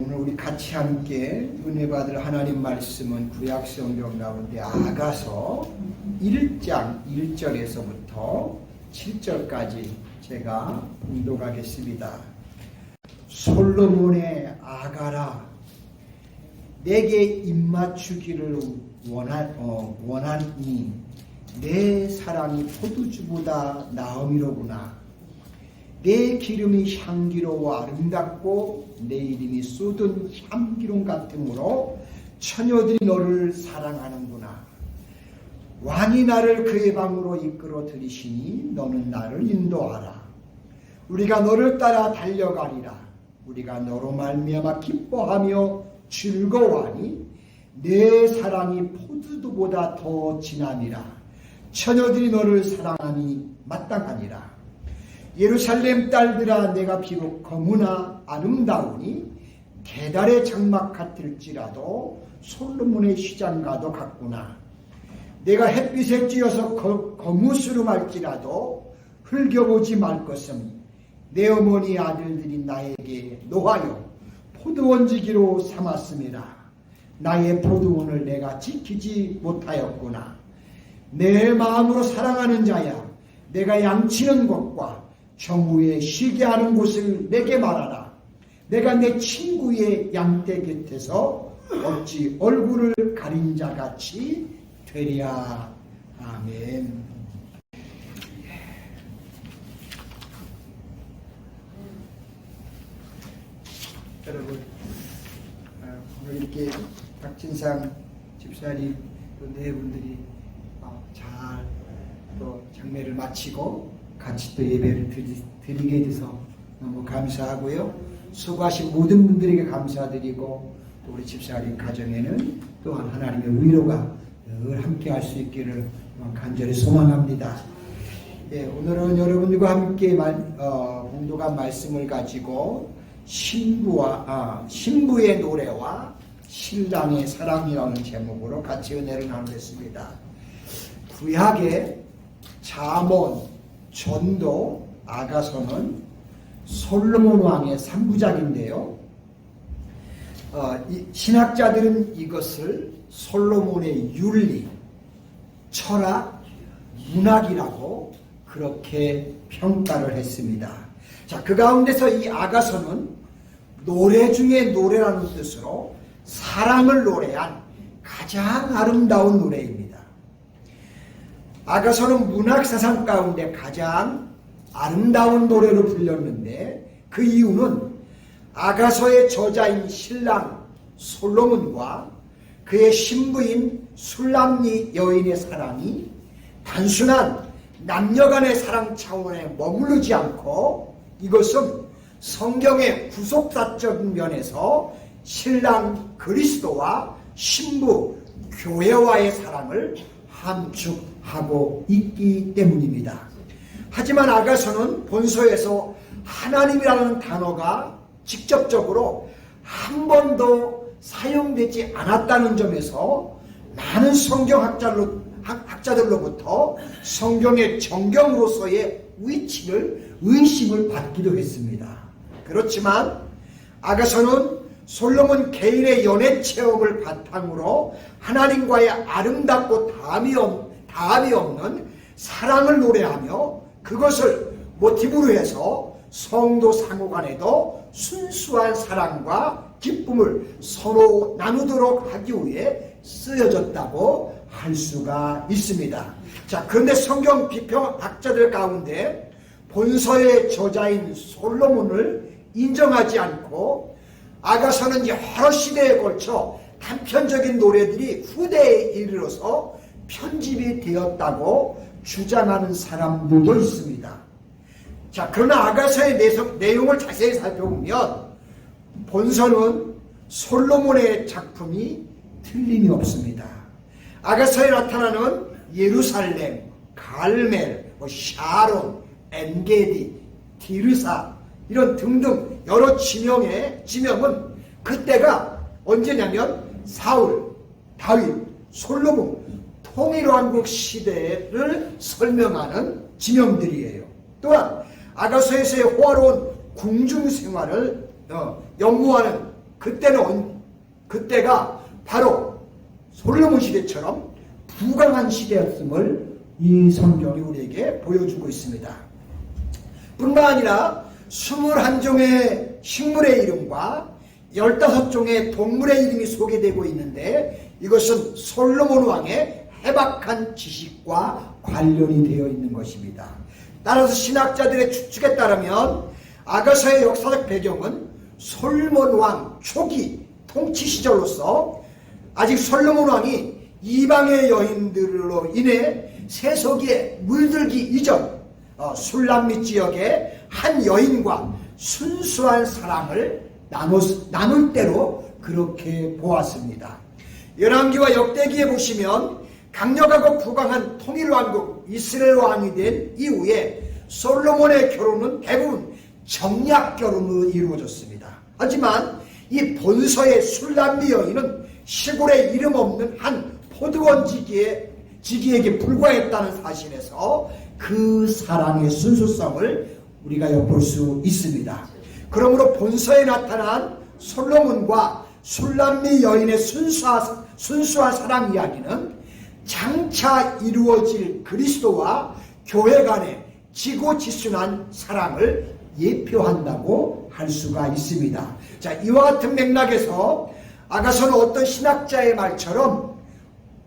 오늘 우리 같이 함께 은혜 받을 하나님 말씀은 구약 성경 가운데 아가서 1장 1절에서부터 7절까지 제가 봉독하겠습니다. 솔로몬의 아가라, 내게 입맞추기를 원하니 내 사랑이 포도주보다 나음이로구나. 내 기름이 향기로워 아름답고 내 이름이 쏟은 향기름 같으므로 처녀들이 너를 사랑하는구나. 왕이 나를 그의 방으로 이끌어 들이시니 너는 나를 인도하라. 우리가 너를 따라 달려가리라. 우리가 너로 말미암아 기뻐하며 즐거워하니 내 사랑이 포도주보다 더 진함이라. 처녀들이 너를 사랑하니 마땅하니라. 예루살렘 딸들아, 내가 비록 거무나 아름다우니 계달의 장막 같을지라도 솔로몬의 시장과도 같구나. 내가 햇빛에 찌어서 거무스름할지라도 흘겨보지 말 것은 내 어머니 아들들이 나에게 노하여 포도원지기로 삼았음이라. 나의 포도원을 내가 지키지 못하였구나. 내 마음으로 사랑하는 자야, 내가 양치는 곳과 정오에 쉬게 하는 곳을 내게 말하라. 내가 내 친구의 양떼 곁에서 어찌 얼굴을 가린 자같이 되랴. 아멘. 여러분, 오늘 이렇게 박진상 집사님 또 네 분들이 잘 또 장례를 마치고 같이 또 예배를 드리게 돼서 너무 감사하고요. 수고하신 모든 분들에게 감사드리고 또 우리 집사님 가정에는 또한 하나님의 위로가 늘 함께 할 수 있기를 간절히 소망합니다. 예, 오늘은 여러분들과 함께 봉독한 말씀을 가지고 신부의 노래와 신랑의 사랑이라는 제목으로 같이 은혜를 나누겠습니다. 구약의 잠언, 전도, 아가서는 솔로몬 왕의 3부작인데요. 신학자들은 이것을 솔로몬의 윤리, 철학, 문학이라고 그렇게 평가를 했습니다. 자, 그 가운데서 이 아가서는 노래 중에 노래라는 뜻으로 사랑을 노래한 가장 아름다운 노래입니다. 아가서는 문학 사상 가운데 가장 아름다운 노래로 불렸는데 그 이유는 아가서의 저자인 신랑 솔로몬과 그의 신부인 술람니 여인의 사랑이 단순한 남녀간의 사랑 차원에 머무르지 않고 이것은 성경의 구속사적인 면에서 신랑 그리스도와 신부 교회와의 사랑을 함축하고 있기 때문입니다. 하지만 아가서는 본서에서 하나님이라는 단어가 직접적으로 한 번도 사용되지 않았다는 점에서 많은 성경학자들로부터 성경의 정경으로서의 위치를 의심을 받기도 했습니다. 그렇지만 아가서는 솔로몬 개인의 연애 체험을 바탕으로 하나님과의 아름답고 다함이 없는 사랑을 노래하며 그것을 모티브로 해서 성도 상호간에도 순수한 사랑과 기쁨을 서로 나누도록 하기 위해 쓰여졌다고 할 수가 있습니다. 자, 그런데 성경 비평학자들 가운데 본서의 저자인 솔로몬을 인정하지 않고 아가서는 여러 시대에 걸쳐 단편적인 노래들이 후대에 이르러서 편집이 되었다고 주장하는 사람들도 있습니다. 자, 그러나 아가서의 내용을 자세히 살펴보면 본서는 솔로몬의 작품이 틀림이 없습니다. 아가서에 나타나는 예루살렘, 갈멜, 샤론, 엔게디, 디르사 이런 등등 여러 지명은 그때가 언제냐면 사울, 다윗, 솔로몬 통일왕국 시대를 설명하는 지명들이에요. 또한 아가서에서의 호화로운 궁중 생활을 연구하는 그때가 바로 솔로몬 시대처럼 부강한 시대였음을 이 성경이 우리에게 보여주고 있습니다. 뿐만 아니라 21종의 식물의 이름과 15종의 동물의 이름이 소개되고 있는데, 이것은 솔로몬 왕의 해박한 지식과 관련이 되어 있는 것입니다. 따라서 신학자들의 추측에 따르면 아가서의 역사적 배경은 솔로몬 왕 초기 통치 시절로서 아직 솔로몬 왕이 이방의 여인들로 인해 세속에 물들기 이전 술람미 지역의 한 여인과 순수한 사랑을 나눌 때로 그렇게 보았습니다. 열왕기와 역대기에 보시면 강력하고 부강한 통일왕국 이스라엘 왕이 된 이후에 솔로몬의 결혼은 대부분 정략 결혼으로 이루어졌습니다. 하지만 이 본서의 술람미 여인은 시골에 이름 없는 한 포도원 지기에게 불과했다는 사실에서 그 사랑의 순수성을 우리가 엿볼 수 있습니다. 그러므로 본서에 나타난 솔로몬과 술람미 여인의 순수한 사랑 이야기는 장차 이루어질 그리스도와 교회 간의 지고지순한 사랑을 예표한다고 할 수가 있습니다. 자, 이와 같은 맥락에서 아가서는 어떤 신학자의 말처럼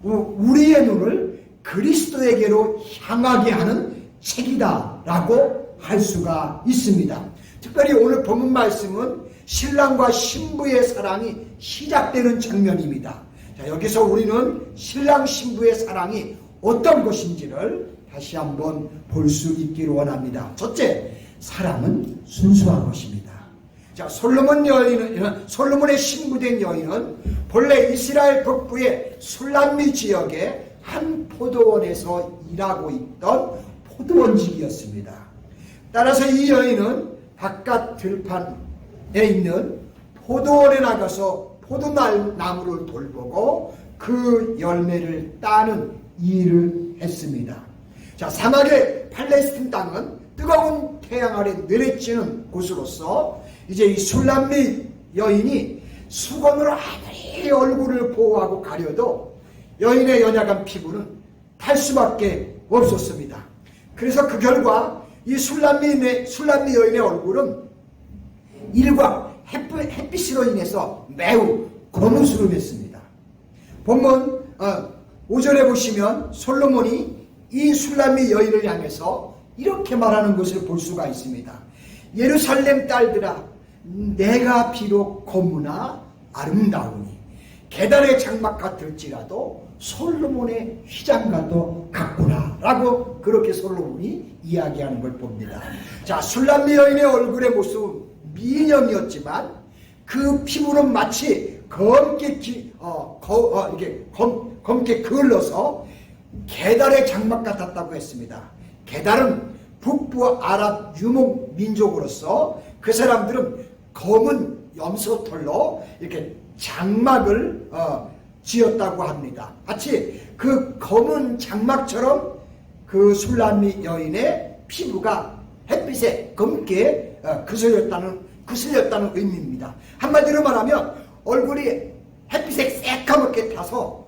우리의 눈을 그리스도에게로 향하게 하는 책이다라고 할 수가 있습니다. 특별히 오늘 본문 말씀은 신랑과 신부의 사랑이 시작되는 장면입니다. 자, 여기서 우리는 신랑 신부의 사랑이 어떤 것인지를 다시 한번 볼 수 있기를 원합니다. 첫째, 사랑은 순수한 것입니다. 자, 솔로몬의 신부된 여인은 본래 이스라엘 북부의 술람미 지역의 한 포도원에서 일하고 있던 포도원직이었습니다. 따라서 이 여인은 바깥 들판에 있는 포도원에 나가서 포도나무를 돌보고 그 열매를 따는 일을 했습니다. 자, 사막의 팔레스틴 땅은 뜨거운 태양 아래 내리쬐는 곳으로서 이제 이 술람미 여인이 수건으로 아무리 얼굴을 보호하고 가려도 여인의 연약한 피부는 탈 수밖에 없었습니다. 그래서 그 결과 이 술람미 여인의 얼굴은 일광 햇빛으로 인해서 매우 거무스름했습니다. 본문 5절에 보시면 솔로몬이 이 술람미 여인을 향해서 이렇게 말하는 것을 볼 수가 있습니다. 예루살렘 딸들아, 내가 비록 고무나 아름다우니 계단의 장막 같을지라도 솔로몬의 휘장과도 같구나 라고 그렇게 솔로몬이 이야기하는 걸 봅니다. 자, 술람미 여인의 얼굴의 모습은 미인형이었지만 그 피부는 마치 검게 그을러서 게달의 장막 같았다고 했습니다. 게달은 북부 아랍 유목 민족으로서 그 사람들은 검은 염소털로 이렇게 장막을 지었다고 합니다. 마치 그 검은 장막처럼 그 술람미 여인의 피부가 햇빛에 검게 그슬렸다는 의미입니다. 한마디로 말하면 얼굴이 햇빛에 새까맣게 타서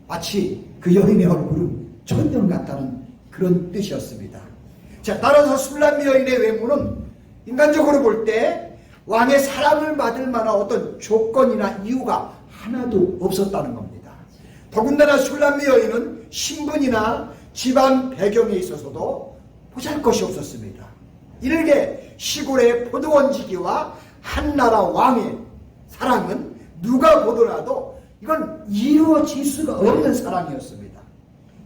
마치 그 여인의 얼굴은 천년 같다는 그런 뜻이었습니다. 자, 따라서 술람미 여인의 외모는 인간적으로 볼 때 왕의 사랑을 받을 만한 어떤 조건이나 이유가 하나도 없었다는 겁니다. 더군다나 술람미 여인은 신분이나 집안 배경에 있어서도 보잘것이 없었습니다. 일개 시골의 포도원지기와 한나라 왕의 사랑은 누가 보더라도 이건 이루어질 수가 없는 사랑이었습니다.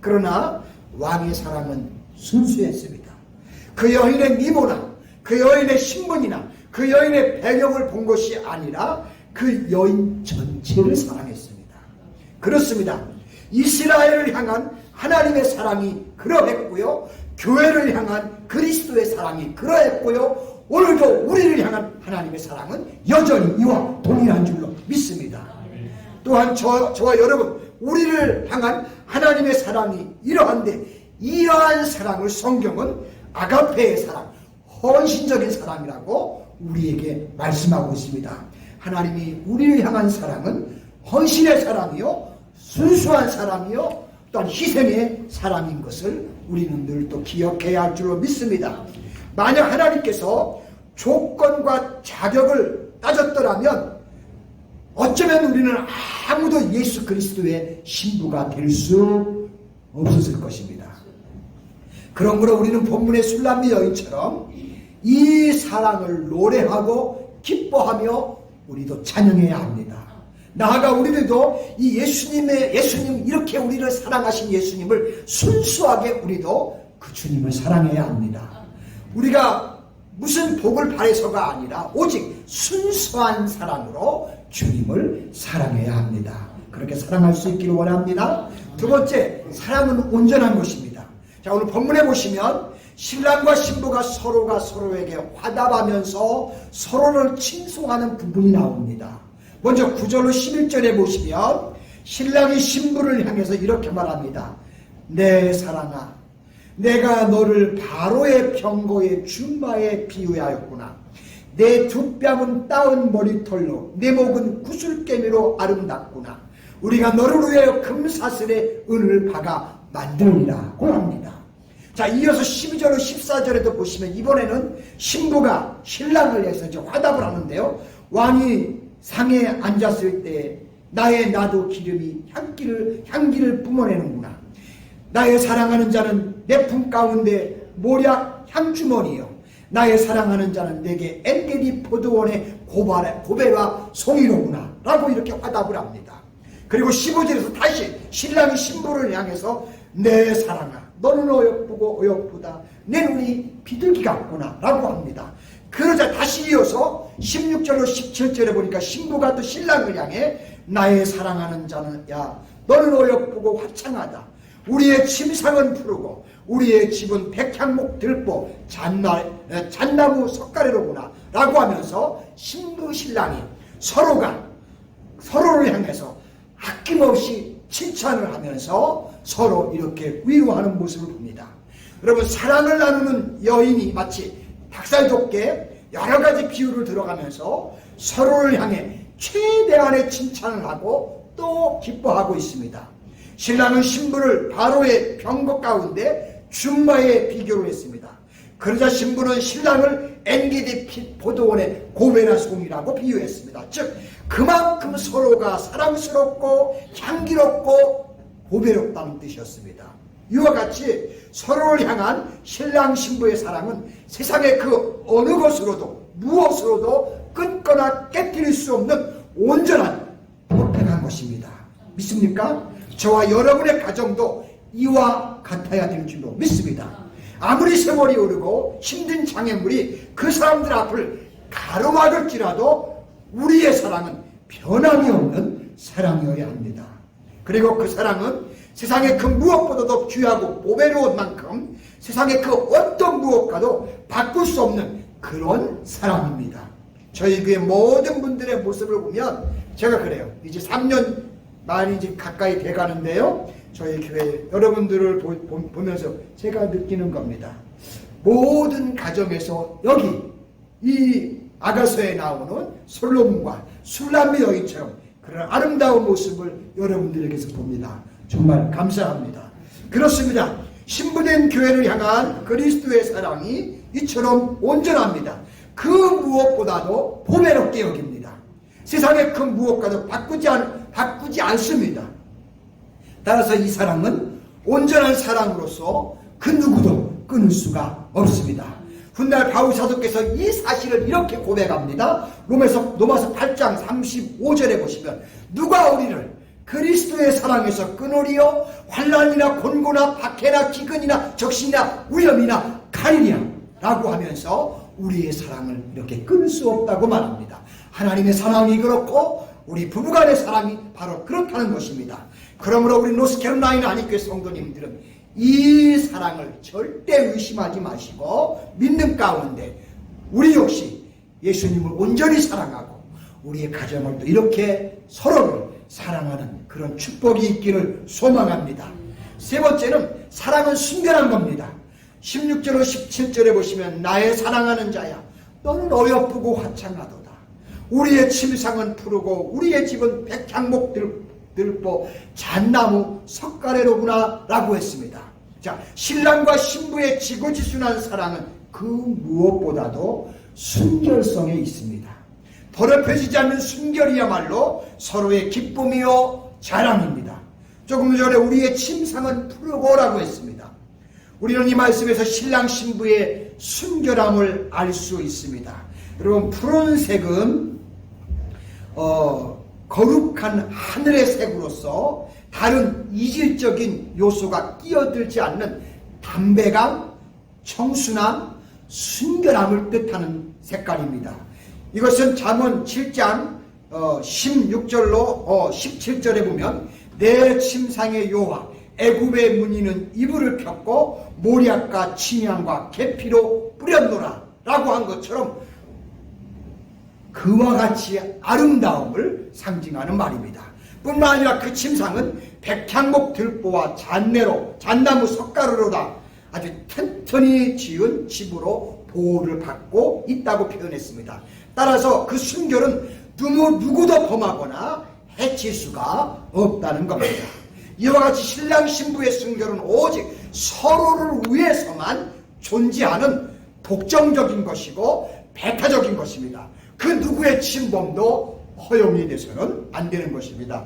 그러나 왕의 사랑은 순수했습니다. 그 여인의 미모나 그 여인의 신분이나 그 여인의 배경을 본 것이 아니라 그 여인 전체를 사랑했습니다. 그렇습니다. 이스라엘을 향한 하나님의 사랑이 그러했고요, 교회를 향한 그리스도의 사랑이 그러했고요, 오늘도 우리를 향한 하나님의 사랑은 여전히 이와 동일한 줄로 믿습니다. 또한 저와 여러분, 우리를 향한 하나님의 사랑이 이러한데, 이러한 사랑을 성경은 아가페의 사랑, 헌신적인 사랑이라고 우리에게 말씀하고 있습니다. 하나님이 우리를 향한 사랑은 헌신의 사랑이요, 순수한 사랑이요, 또한 희생의 사랑인 것을 우리는 늘 또 기억해야 할 줄로 믿습니다. 만약 하나님께서 조건과 자격을 따졌더라면 어쩌면 우리는 아무도 예수 그리스도의 신부가 될 수 없었을 것입니다. 그러므로 우리는 본문의 술람미 여인처럼 이 사랑을 노래하고 기뻐하며 우리도 찬양해야 합니다. 나아가 우리들도 이 예수님 이렇게 우리를 사랑하신 예수님을 순수하게 우리도 그 주님을 사랑해야 합니다. 우리가 무슨 복을 바래서가 아니라 오직 순수한 사랑으로 주님을 사랑해야 합니다. 그렇게 사랑할 수 있기를 원합니다. 두 번째, 사랑은 온전한 것입니다. 자, 오늘 본문에 보시면 신랑과 신부가 서로가 서로에게 화답하면서 서로를 칭송하는 부분이 나옵니다. 먼저 9절로 11절에 보시면 신랑이 신부를 향해서 이렇게 말합니다. 내 사랑아, 내가 너를 바로의 병거의 준마에 비유하였구나. 내 두 뺨은 따은 머리털로 내 목은 구슬개미로 아름답구나. 우리가 너를 위하여 금사슬에 은을 박아 만들리라고 합니다. 자, 이어서 12절로 14절에도 보시면 이번에는 신부가 신랑을 위해서 이제 화답을 하는데요. 왕이 상에 앉았을 때 나의 나도 기름이 향기를 뿜어내는구나. 나의 사랑하는 자는 내 품 가운데 모략 향주머니요, 나의 사랑하는 자는 내게 엔게디 포도원의 고베라 송이로구나 라고 이렇게 화답을 합니다. 그리고 15절에서 다시 신랑이 신부를 향해서 내 사랑아, 너는 어여쁘고 어여쁘다. 내 눈이 비둘기 같구나 라고 합니다. 그러자 다시 이어서 16절로 17절에 보니까 신부가 또 신랑을 향해 나의 사랑하는 자는 야, 너는 어여쁘고 화창하다. 우리의 침상은 푸르고 우리의 집은 백향목 들보 잣나무 석가래로구나 라고 하면서 신부 신랑이 서로를 향해서 아낌없이 칭찬을 하면서 서로 이렇게 위로하는 모습을 봅니다. 여러분, 사랑을 나누는 여인이 마치 닭살돋게 여러 가지 비유를 들어가면서 서로를 향해 최대한의 칭찬을 하고 또 기뻐하고 있습니다. 신랑은 신부를 바로의 병거 가운데 준마에 비교를 했습니다. 그러자 신부는 신랑을 엔게디 포도원의 고베나 송이라고 비유했습니다. 즉 그만큼 서로가 사랑스럽고 향기롭고 보배롭다는 뜻이었습니다. 이와 같이 서로를 향한 신랑 신부의 사랑은 세상의 그 어느 것으로도 무엇으로도 끊거나 깨뜨릴 수 없는 온전한 perfect한 것입니다. 믿습니까? 저와 여러분의 가정도 이와 같아야 될 줄로 믿습니다. 아무리 세월이 오르고 힘든 장애물이 그 사람들 앞을 가로막을지라도 우리의 사랑은 변함이 없는 사랑이어야 합니다. 그리고 그 사랑은 세상의 그 무엇보다도 귀하고 보배로운 만큼 세상의 그 어떤 무엇과도 바꿀 수 없는 그런 사랑입니다. 저희 교회 모든 분들의 모습을 보면 제가 그래요. 이제 3년 많이 이제 가까이 돼가는데요. 저희 교회 여러분들을 보면서 제가 느끼는 겁니다. 모든 가정에서 여기 이 아가서에 나오는 솔로몬과 술람미 여인처럼 그런 아름다운 모습을 여러분들에게서 봅니다. 정말 감사합니다. 그렇습니다. 신부된 교회를 향한 그리스도의 사랑이 이처럼 온전합니다. 그 무엇보다도 보배롭게 여깁니다. 세상의 그 무엇과도 바꾸지 않습니다. 따라서 이 사랑은 온전한 사랑으로서 그 누구도 끊을 수가 없습니다. 훗날 바울 사도께서 이 사실을 이렇게 고백합니다. 로마서 8장 35절에 보시면 누가 우리를 그리스도의 사랑에서 끊으리요? 환난이나 곤고나 박해나 기근이나 적신이나 위험이나 칼이냐 라고 하면서 우리의 사랑을 이렇게 끊을 수 없다고 말합니다. 하나님의 사랑이 그렇고 우리 부부간의 사랑이 바로 그렇다는 것입니다. 그러므로 우리 노스캐롤라이나 한인교회 성도님들은 이 사랑을 절대 의심하지 마시고 믿는 가운데 우리 역시 예수님을 온전히 사랑하고 우리의 가정을 또 이렇게 서로를 사랑하는 그런 축복이 있기를 소망합니다. 세 번째는 사랑은 순결한 겁니다. 16절로 17절에 보시면 나의 사랑하는 자야 너는 어여쁘고 화창하도다. 우리의 침상은 푸르고 우리의 집은 백향목 들보 잣나무 석가래로구나 라고 했습니다. 자, 신랑과 신부의 지고지순한 사랑은 그 무엇보다도 순결성에 있습니다. 더럽혀지지 않는 순결이야말로 서로의 기쁨이요 자랑입니다. 조금 전에 우리의 침상은 푸르고라고 했습니다. 우리는 이 말씀에서 신랑 신부의 순결함을 알 수 있습니다. 여러분, 푸른색은 거룩한 하늘의 색으로서 다른 이질적인 요소가 끼어들지 않는 담백함, 청순함, 순결함을 뜻하는 색깔입니다. 이것은 잠언 7장 16절로 17절에 보면 내 침상의 여호와 애굽의 문이는 이불을 폈고 모략과 침향과 계피로 뿌렸노라 라고 한 것처럼 그와 같이 아름다움을 상징하는 말입니다. 뿐만 아니라 그 침상은 백향목 들보와 잣나무 석가루로다 아주 튼튼히 지은 집으로 보호를 받고 있다고 표현했습니다. 따라서 그 순결은 누구도 범하거나 해칠 수가 없다는 겁니다. 이와 같이 신랑 신부의 순결은 오직 서로를 위해서만 존재하는 독점적인 것이고 배타적인 것입니다. 그 누구의 침범도 허용이 돼서는 안 되는 것입니다.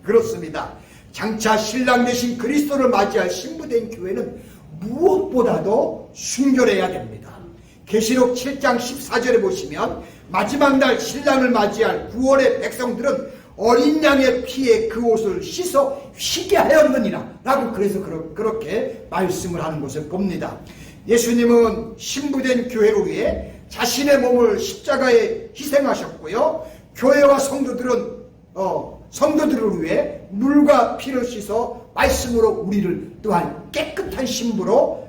그렇습니다. 장차 신랑 대신 그리스도를 맞이할 신부된 교회는 무엇보다도 순결해야 됩니다. 계시록 7장 14절에 보시면 마지막 날 신랑을 맞이할 구원의 백성들은 어린 양의 피에 그 옷을 씻어 휘게 하였느니라 라고 그래서 그렇게 말씀을 하는 것을 봅니다. 예수님은 신부된 교회를 위해 자신의 몸을 십자가에 희생하셨고요. 교회와 성도들을 위해 물과 피를 씻어 말씀으로 우리를 또한 깨끗한 신부로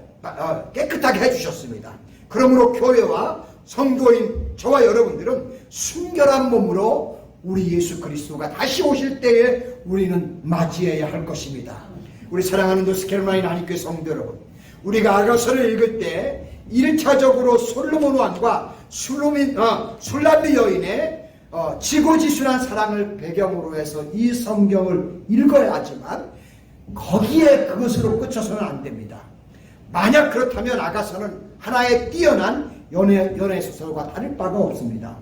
깨끗하게 해주셨습니다. 그러므로 교회와 성도인 저와 여러분들은 순결한 몸으로 우리 예수 그리스도가 다시 오실 때에 우리는 맞이해야 할 것입니다. 우리 사랑하는 노스캐롤라이나 한인교회 성도 여러분, 우리가 아가서를 읽을 때 1차적으로 솔로몬 왕과 술람미 여인의 지고지순한 사랑을 배경으로 해서 이 성경을 읽어야 하지만 거기에 그것으로 끝쳐서는 안 됩니다. 만약 그렇다면 아가서는 하나의 뛰어난 연애 소설과 다를 바가 없습니다.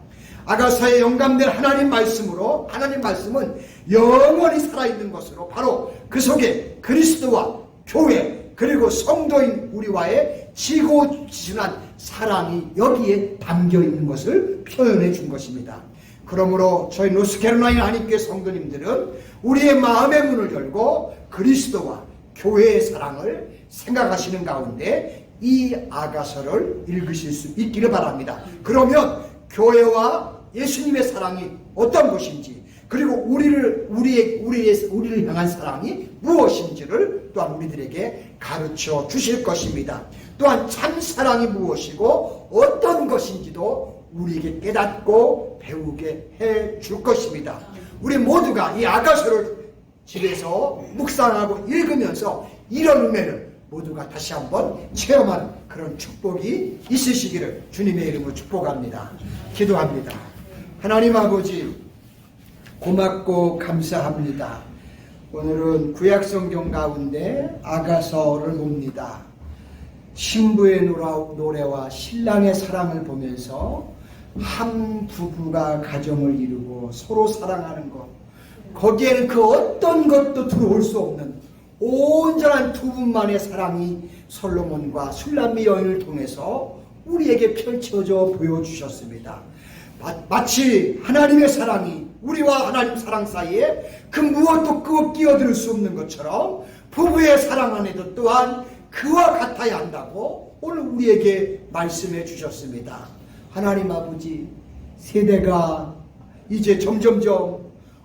아가서의 영감된 하나님 말씀은 영원히 살아있는 것으로 바로 그 속에 그리스도와 교회 그리고 성도인 우리와의 지고지순한 사랑이 여기에 담겨있는 것을 표현해 준 것입니다. 그러므로 저희 노스캐롤라이나 한인교회 성도님들은 우리의 마음의 문을 열고 그리스도와 교회의 사랑을 생각하시는 가운데 이 아가서를 읽으실 수 있기를 바랍니다. 그러면 교회와 예수님의 사랑이 어떤 것인지 그리고 우리를 향한 사랑이 무엇인지를 또한 우리들에게 가르쳐 주실 것입니다. 또한 참 사랑이 무엇이고 어떤 것인지도 우리에게 깨닫고 배우게 해 줄 것입니다. 우리 모두가 이 아가서를 집에서 묵상하고 읽으면서 이런 은혜를 모두가 다시 한번 체험한 그런 축복이 있으시기를 주님의 이름으로 축복합니다. 기도합니다. 하나님 아버지, 고맙고 감사합니다. 오늘은 구약성경 가운데 아가서를 봅니다. 신부의 노래와 신랑의 사랑을 보면서 한 부부가 가정을 이루고 서로 사랑하는 것, 거기에는 그 어떤 것도 들어올 수 없는 온전한 두 분만의 사랑이 솔로몬과 술람미 여인을 통해서 우리에게 펼쳐져 보여주셨습니다. 마치 하나님의 사랑이 우리와 하나님 사랑 사이에 그 무엇도 끼어들 수 없는 것처럼 부부의 사랑 안에도 또한 그와 같아야 한다고 오늘 우리에게 말씀해 주셨습니다. 하나님 아버지, 세대가 이제 점점점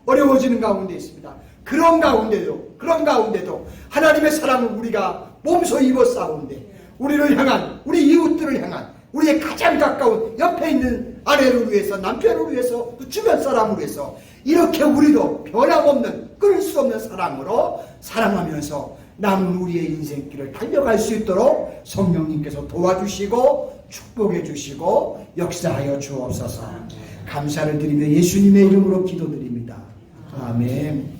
어려워지는 가운데 있습니다. 그런 가운데도 하나님의 사랑을 우리가 몸소 입어 싸운데 우리를 향한, 우리 이웃들을 향한, 우리의 가장 가까운 옆에 있는 아내를 위해서, 남편을 위해서, 또 주변 사람을 위해서 이렇게 우리도 변함없는 끊을 수 없는 사랑으로 사랑하면서 남은 우리의 인생길을 달려갈 수 있도록 성령님께서 도와주시고 축복해 주시고 역사하여 주옵소서. 감사를 드리며 예수님의 이름으로 기도드립니다. 아멘.